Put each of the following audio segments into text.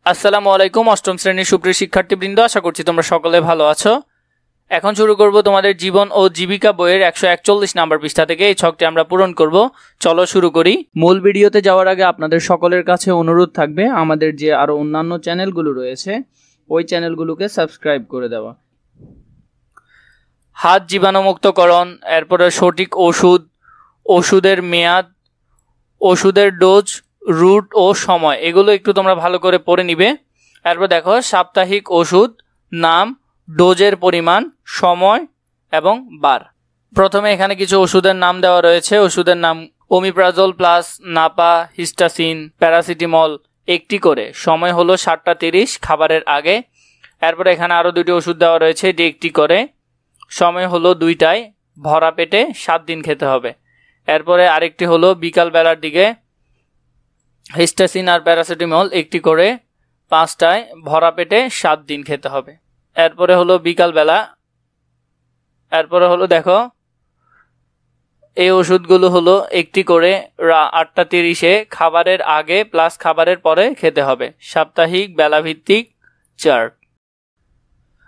আসসালামু আলাইকুম অষ্টম শ্রেণীর সুপ্রিয় শিক্ষার্থীবৃন্দ, আশা করছি তোমরা সকলে ভালো আছো। এখন শুরু করব তোমাদের জীবন ও জীবিকা বইয়ের 141 নাম্বার পৃষ্ঠা থেকে। এই ছকটি আমরা পূরণ করব। চলো শুরু করি। মূল ভিডিওতে যাওয়ার আগে আপনাদের সকলের কাছে অনুরোধ থাকবে আমাদের যে আরো অন্যান্য চ্যানেলগুলো রয়েছে ওই চ্যানেলগুলোকে সাবস্ক্রাইব করে দেওয়া। হাত জীবাণুমুক্তকরণ, এরপরে সঠিক ওষুধ, ওষুধের মেয়াদ, ওষুধের ডোজ, রুট ও সময়, এগুলো একটু তোমরা ভালো করে পড়ে নিবে। এরপর দেখো সাপ্তাহিক ওষুধ, নাম, ডোজের পরিমাণ, সময় এবং বার। প্রথমে এখানে কিছু ওষুধের নাম দেওয়া রয়েছে। ওষুধের নাম ওমিপ্রাজল প্লাস, নাপা, হিস্টাসিন, প্যারাসিটামল, একটি করে। সময় হলো 7:30 খাবারের আগে। এরপরে এখানে আরও দুটি ওষুধ দেওয়া রয়েছে, এটি একটি করে। সময় হলো 2টায়, ভরা পেটে 7 দিন খেতে হবে। এরপরে আরেকটি হলো বিকাল বেলার দিকে, হিস্টাসিন আর প্যারাসিটামল একটি করে, 5টায়, ভরা পেটে 7 দিন খেতে হবে। এরপরে হলো বিকালবেলা। এরপরে হলো দেখো এই ওষুধগুলো হলো একটি করে 8:30 খাবারের আগে প্লাস খাবারের পরে খেতে হবে। সাপ্তাহিক বেলাভিত্তিক চার্ট।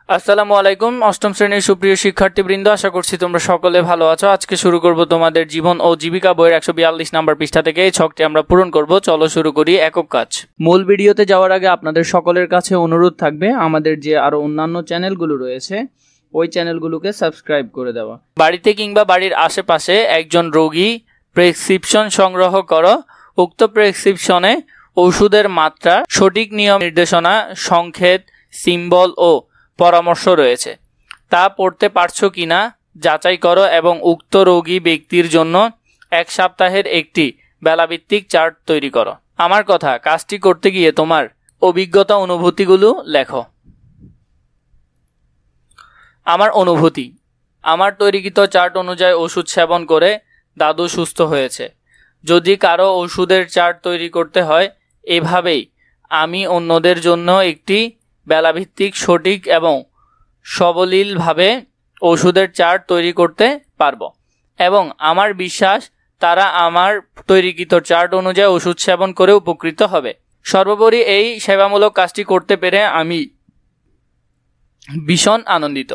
আসসালামু আলাইকুম অষ্টম শ্রেণীর সুপ্রিয় শিক্ষার্থীবৃন্দ, আশা করছি তোমরা সকলে ভালো আছো। আজকে শুরু করব তোমাদের জীবন ও জীবিকা বইয়ের 142 নাম্বার পৃষ্ঠা থেকে। এই ছকটি আমরা পূরণ করব। চলো শুরু করি। একক কাজ। মূল ভিডিওতে যাওয়ার আগে আপনাদের সকলের কাছে অনুরোধ থাকবে আমাদের যে আরো অন্যান্য চ্যানেলগুলো রয়েছে ওই চ্যানেলগুলোকে সাবস্ক্রাইব করে দেওয়া। বাড়িতে কিংবা বাড়ির আশেপাশে একজন রোগী প্রেসক্রিপশন সংগ্রহ করো। উক্ত প্রেসক্রিপশনে ওষুধের মাত্রা, সঠিক নিয়ম নির্দেশনা, সংকেত, সিম্বল ও পরামর্শ রয়েছে। তা পড়তে পারছো কিনা যাচাই করো এবং উক্ত রোগী ব্যক্তির জন্য 1 সপ্তাহের একটি বেলাভিত্তিক চার্ট তৈরি করো। আমার কথা, কাজটি করতে গিয়ে তোমার অভিজ্ঞতা, অনুভূতিগুলো লেখো। আমার অনুভূতি, আমার তৈরিকৃত চার্ট অনুযায়ী ওষুধ সেবন করে দাদু সুস্থ হয়েছে। যদি কারো ওষুধের চার্ট তৈরি করতে হয় এভাবেই, আমি অন্যদের জন্য একটি বেলাভিত্তিক, সঠিক এবং সবলীলভাবে ওষুধের চার্ট তৈরি করতে পারবো এবং আমার বিশ্বাস তারা আমার তৈরিকৃত চার্ট অনুযায়ী ওষুধ সেবন করে উপকৃত হবে। সর্বোপরি এই সেবামূলক কাজটি করতে পেরে আমি ভীষণ আনন্দিত।